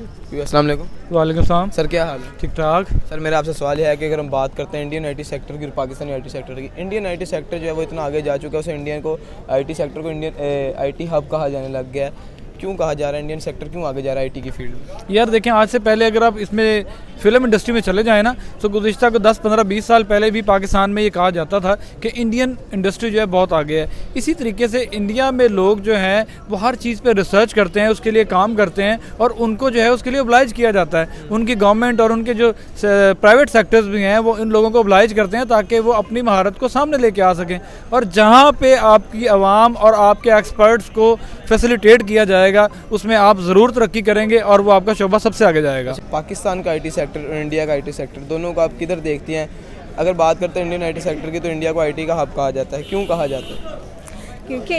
अस्सलाम वालेकुम। वालेकुम सलाम। सर क्या हाल है? ठीक ठाक। सर मेरा आपसे सवाल यह है कि अगर हम बात करते हैं इंडियन आईटी सेक्टर की और पाकिस्तानी आईटी सेक्टर की, इंडियन आईटी सेक्टर जो है वो इतना आगे जा चुका है, उसे इंडियन को आईटी सेक्टर को इंडियन आईटी हब कहा जाने लग गया है। क्यों कहा जा रहा है? इंडियन सेक्टर क्यों आगे जा रहा है आईटी की फील्ड में? यार देखें, आज से पहले अगर आप इसमें फ़िल्म इंडस्ट्री में चले जाएँ ना, तो गुज़िश्ता को 10, 15, 20 साल पहले भी पाकिस्तान में ये कहा जाता था कि इंडियन इंडस्ट्री जो है बहुत आगे है। इसी तरीके से इंडिया में लोग जो हैं वो हर चीज़ पे रिसर्च करते हैं, उसके लिए काम करते हैं और उनको जो है उसके लिए ओब्लाइज किया जाता है। उनकी गवर्नमेंट और उनके जो प्राइवेट सेक्टर्स भी हैं वो इन लोगों को ओब्लाइज करते हैं ताकि वो अपनी महारत को सामने लेके आ सकें। और जहाँ पे आपकी आवाम और आपके एक्सपर्ट्स को फैसिलिटेट किया जाएगा उसमें आप ज़रूर तरक्की करेंगे और वो आपका शोबा सबसे आगे जाएगा। पाकिस्तान का आईटी सेक्टर और इंडिया का आईटी सेक्टर दोनों को आप किधर देखती हैं? अगर बात करते हैं इंडियन आईटी सेक्टर की, तो इंडिया को आईटी का हब कहा जाता है। क्यों कहा जाता है? क्योंकि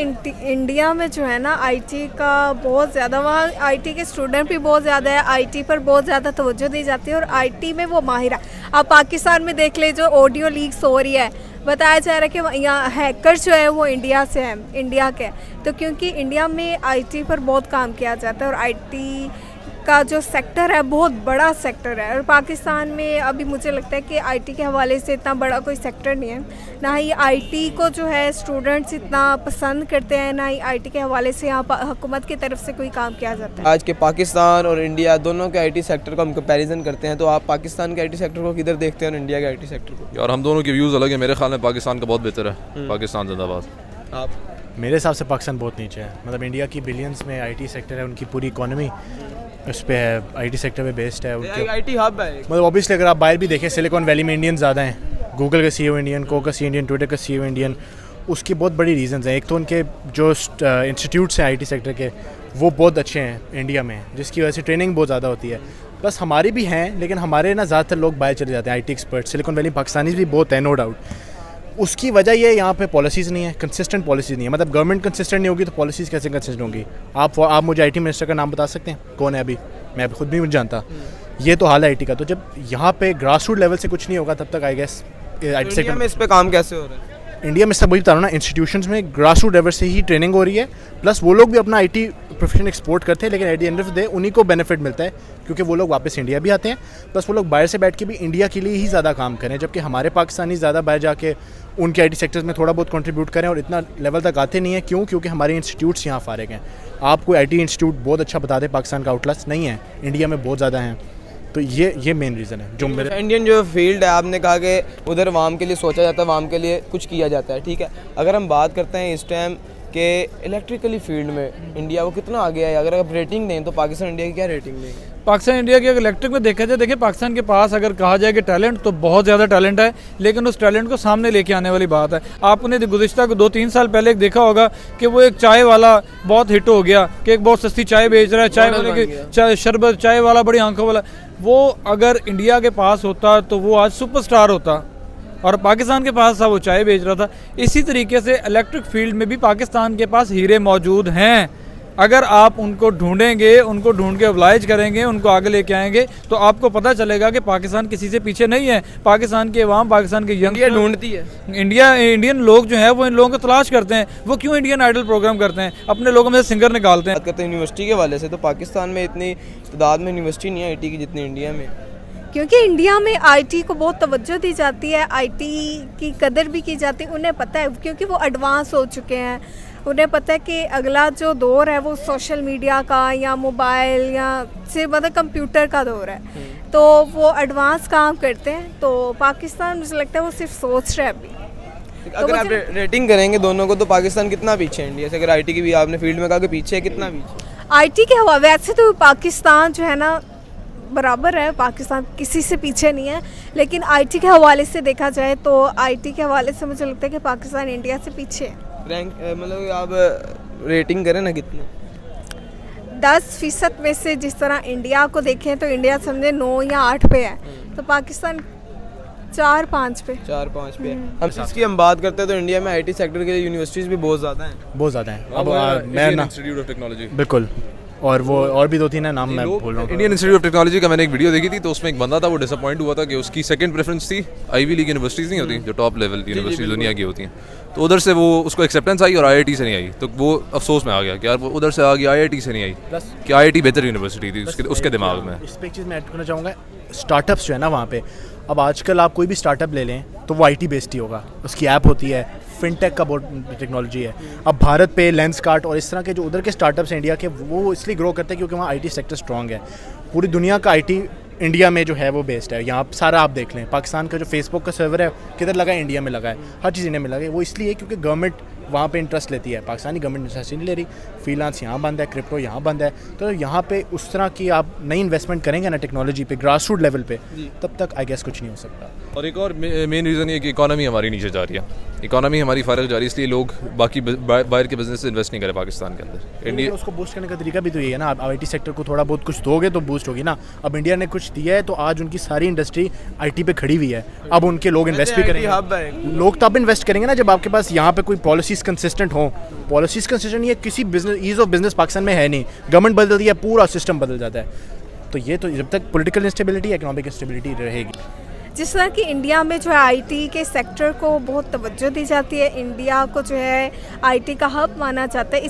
इंडिया में जो है ना आईटी का बहुत ज़्यादा, वहाँ आईटी के स्टूडेंट भी बहुत ज़्यादा है, आईटी पर बहुत ज़्यादा तवज्जो दी जाती है और आईटी में वो माहिर है। आप पाकिस्तान में देख ले, जो ऑडियो लीक्स हो रही है, बताया जा रहा है कि यहाँ हैकर जो है वो इंडिया से है, इंडिया के। तो क्योंकि इंडिया में आईटी पर बहुत काम किया जाता है और आईटी का जो सेक्टर है बहुत बड़ा सेक्टर है। और पाकिस्तान में अभी मुझे लगता है कि आईटी के हवाले से इतना बड़ा कोई सेक्टर नहीं है, ना ही आईटी को जो है स्टूडेंट्स इतना पसंद करते हैं, ना ही आईटी के हवाले से यहाँ हुकूमत की तरफ से कोई काम किया जाता है। आज के पाकिस्तान और इंडिया दोनों के आईटी सेक्टर का हम कंपैरिजन करते हैं, तो आप पाकिस्तान के आईटी सेक्टर को किधर देखते हैं और इंडिया के आईटी सेक्टर को? यार हम दोनों के व्यूज़ अलग है। मेरे ख्याल में पाकिस्तान का बहुत बेहतर है। पाकिस्तान जिंदाबाद। आप? मेरे हिसाब से पाकिस्तान बहुत नीचे है। मतलब इंडिया की बिलियंस में आईटी सेक्टर है, उनकी पूरी इकोनॉमी उस पर है, आईटी सेक्टर पे बेस्ड है उनके। आईटी हब है मतलब ऑब्वियसली अगर आप बाहर भी देखें, सिलिकॉन वैली में इंडियन ज़्यादा हैं। गूगल का सीईओ इंडियन, को का सीईओ इंडियन, ट्विटर का सीईओ इंडियन। उसकी बहुत बड़ी रीजंस हैं। एक तो उनके जो इंस्टीट्यूट्स हैं आईटी सेक्टर के, वो बहुत अच्छे हैं इंडिया में, जिसकी वजह से ट्रेनिंग बहुत ज़्यादा होती है। प्लस हमारी भी हैं, लेकिन हमारे ना ज़्यादातर लोग बाहर चले जाते हैं IT expert. Silicon valley Pakistani भी बहुत है, नो डाउट। उसकी वजह ये यहाँ पे पॉलिसीज़ नहीं है, कंसिस्टेंट पॉलिसीज़ नहीं है। मतलब गवर्नमेंट कंसिस्टेंट नहीं होगी तो पॉलिसीज़ कैसे कंसिस्टेंट होंगी? आप मुझे आईटी मिनिस्टर का नाम बता सकते हैं? कौन है अभी? मैं खुद भी नहीं जानता। ये तो हाल है आईटी का। तो जब यहाँ पे ग्रास रूट लेवल से कुछ नहीं होगा तब तक आई गेस आईटी सेक्टर में इस पे काम कैसे हो रहा है? इंडिया में सब वही बता रहा हूँ ना, इंस्टीट्यूशंस में ग्रास रूट लेवल से ही ट्रेनिंग हो रही है। प्लस वो लोग भी अपना आईटी प्रोफेशन एक्सपोर्ट करते हैं, लेकिन at the end of the day उन्हीं को बेनिफिट मिलता है क्योंकि वो लोग वापस इंडिया भी आते हैं। प्लस वो लोग बाहर से बैठ के भी इंडिया के लिए ही ज़्यादा काम करें, जबकि हमारे पाकिस्तानी ज़्यादा बाहर जाके उनके आईटी सेक्टर्स में थोड़ा बहुत कंट्रीब्यूट करें और इतना लेवल तक आते नहीं है। क्यों? क्योंकि हमारे इंस्टीट्यूट्स यहाँ फारिग हैं। आपको आईटी इंस्टीट्यूट बहुत अच्छा बता दें, पाकिस्तान का आउटलस नहीं है, इंडिया में बहुत ज़्यादा हैं। तो ये मेन रीज़न है जो मेरे। इंडियन जो फील्ड है, आपने कहा कि उधर वाम के लिए सोचा जाता है, वाम के लिए कुछ किया जाता है, ठीक है। अगर हम बात करते हैं इस टाइम के इलेक्ट्रिकली फील्ड में इंडिया वो कितना आगे है, अगर आप रेटिंग दें तो पाकिस्तान इंडिया की क्या रेटिंग देंगे? पाकिस्तान इंडिया की अगर इलेक्ट्रिक में देखा जाए, देखिए पाकिस्तान के पास अगर कहा जाए कि टैलेंट तो बहुत ज़्यादा टैलेंट है, लेकिन उस टैलेंट को सामने लेके आने वाली बात है। आपने गुज़िश्ता को 2-3 साल पहले देखा होगा कि वो एक चाय वाला बहुत हिट हो गया कि एक बहुत सस्ती चाय बेच रहा है, चाय वाले की शरबत, चाय वाला बड़ी आंखों वाला। वो अगर इंडिया के पास होता तो वो आज सुपरस्टार होता और पाकिस्तान के पास था, वो चाय बेच रहा था। इसी तरीके से इलेक्ट्रिक फील्ड में भी पाकिस्तान के पास हीरे मौजूद हैं। अगर आप उनको ढूंढेंगे, उनको ढूंढ के ओब्लाइज करेंगे, उनको आगे लेके आएंगे तो आपको पता चलेगा कि पाकिस्तान किसी से पीछे नहीं है। पाकिस्तान के अवाम, पाकिस्तान के यंग ढूंढती है। इंडियन लोग जो है वो इन लोगों को तलाश करते हैं। वो क्यों इंडियन आइडल प्रोग्राम करते हैं, अपने लोगों में से सिंगर निकालते हैं। बात करते हैं यूनिवर्सिटी के हवाले से, तो पाकिस्तान में इतनी तादाद में यूनिवर्सिटी नहीं है आईटी की जितनी इंडिया में। क्योंकि इंडिया में आईटी को बहुत तवज्जो दी जाती है, आईटी की कदर भी की जाती है। उन्हें पता है क्योंकि वो एडवांस हो चुके हैं। उन्हें पता है कि अगला जो दौर है वो सोशल मीडिया का या मोबाइल या सिर्फ मतलब कंप्यूटर का दौर है, तो वो एडवांस काम करते हैं। तो पाकिस्तान मुझे लगता है वो सिर्फ सोच रहा है अभी। अगर आप रेटिंग करेंगे दोनों को तो पाकिस्तान कितना पीछे है इंडिया से? अगर आईटी की भी आपने फील्ड में कहा कि पीछे है, कितना पीछे? आईटी के हवा वैसे तो पाकिस्तान जो है ना बराबर है, पाकिस्तान किसी से पीछे नहीं है, लेकिन आईटी के हवाले से देखा जाए तो आईटी के हवाले से मुझे लगता है कि पाकिस्तान इंडिया से पीछे है। रैंक मतलब आप रेटिंग करें ना कितने? 10% में से जिस तरह इंडिया को देखें तो इंडिया समझे 9 या 8 पे है, तो पाकिस्तान 4-5 पे। 4-5 पे। हम इसकी हम बात करते हैं तो इंडिया में आईटी सेक्टर के लिए यूनिवर्सिटीज़ भी बहुत ज़्यादा हैं। बहुत ज़्यादा हैं। अब मैं इंस्टीट्यूट ऑफ टेक्नोलॉजी, बिल्कुल और वो और भी 2-3 है, नाम मैं भूल रहा हूँ। इंडियन इंस्टीट्यूट ऑफ टेक्नोलॉजी का मैंने एक वीडियो देखी थी, तो उसमें एक बंदा था, वो डिसअपॉइंट हुआ था कि उसकी सेकंड प्रेफरेंस थी आईवी लीग यूनिवर्सिटीज़ नहीं होती जो टॉप लेवल यूनिवर्सिटीज़ दुनिया की होती हैं, तो उधर से वो उसको एक्सेप्टेंस आई और आईआईटी से नहीं आई, तो वो अफसोस में आ गया कि यार वो उधर से आ गया, आईआईटी से नहीं आई, कि आईआईटी बेहतर यूनिवर्सिटी थी उसके दिमाग में। इस पे एक चीज़ मैं ऐड करना चाहूँगा, स्टार्टअप्स जो है ना वहाँ पे, अब आजकल आप कोई भी स्टार्टअप ले लें तो वो आईटी बेस्ड ही होगा, उसकी ऐप होती है, फिनटेक का बहुत टेक्नोलॉजी है। अब भारत पे लेंसकार्ट और इस तरह के जो उधर के स्टार्टअप्स हैं इंडिया के, वो इसलिए ग्रो करते हैं क्योंकि वहाँ आईटी सेक्टर स्ट्रॉन्ग है। पूरी दुनिया का आईटी इंडिया में जो है वो बेस्ड है। यहाँ सारा आप देख लें, पाकिस्तान का जो फेसबुक का सर्वर है किधर लगा है, इंडिया में लगा है, हर चीज़ इंडिया में लगा है। वो इसलिए क्योंकि गवर्नमेंट वहाँ पे इंटरेस्ट लेती है, पाकिस्तानी गवर्नमेंट इंटरेस्ट नहीं ले रही, फ्रीलांस यहाँ बंद है, क्रिप्टो यहाँ बंद है, तो यहाँ पे उस तरह की आप नई इन्वेस्टमेंट करेंगे ना टेक्नोलॉजी पे ग्रास रूट लेवल पे, तब तक आई गेस कुछ नहीं हो सकता। और एक और मेन रीज़न ये कि इकोनॉमी हमारी नीचे जा रही है, इकोनॉमी हमारी फारग जा रही है, इसलिए लोग बाकी बाहर के बिजनेस से इन्वेस्ट नहीं करें पाकिस्तान के अंदर। इंडिया उसको बूस्ट करने का तरीका भी तो ये है ना, आप आईटी सेक्टर को थोड़ा बहुत कुछ दोगे तो बूस्ट होगी ना। अब इंडिया ने कुछ दिया है तो आज उनकी सारी इंडस्ट्री आईटी पे खड़ी हुई है, अब उनके लोग इन्वेस्ट भी करेंगे। लोग तब इन्वेस्ट करेंगे ना जब आपके पास यहाँ पे कोई पॉलिसीज कंसिस्टेंट हो। पॉलिसीज कंसिस्टेंट ये किसी business ease of business Pakistan में है नहीं, गवर्नमेंट बदलती है पूरा सिस्टम बदल जाता है, तो ये तो जब तक पॉलिटिकल इंस्टेबिलिटी इकोनॉमिक इंस्टेबिलिटी रहेगी। जिस तरह की इंडिया में जो है आईटी के सेक्टर को बहुत तवज्जो दी जाती है, इंडिया को जो है आईटी का हब माना जाता है,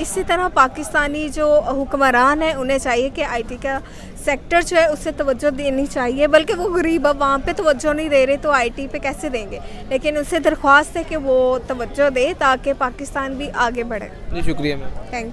इसी तरह पाकिस्तानी जो हुक्मरान हैं उन्हें चाहिए कि आईटी का सेक्टर जो है उससे तवज्जो देनी चाहिए। बल्कि वो गरीब अब वहाँ पे तवज्जो नहीं दे रहे तो आईटी पे कैसे देंगे, लेकिन उससे दरख्वास्त है कि वो तवज्जो दे ताकि पाकिस्तान भी आगे बढ़े। जी शुक्रिया मैम। Thank you.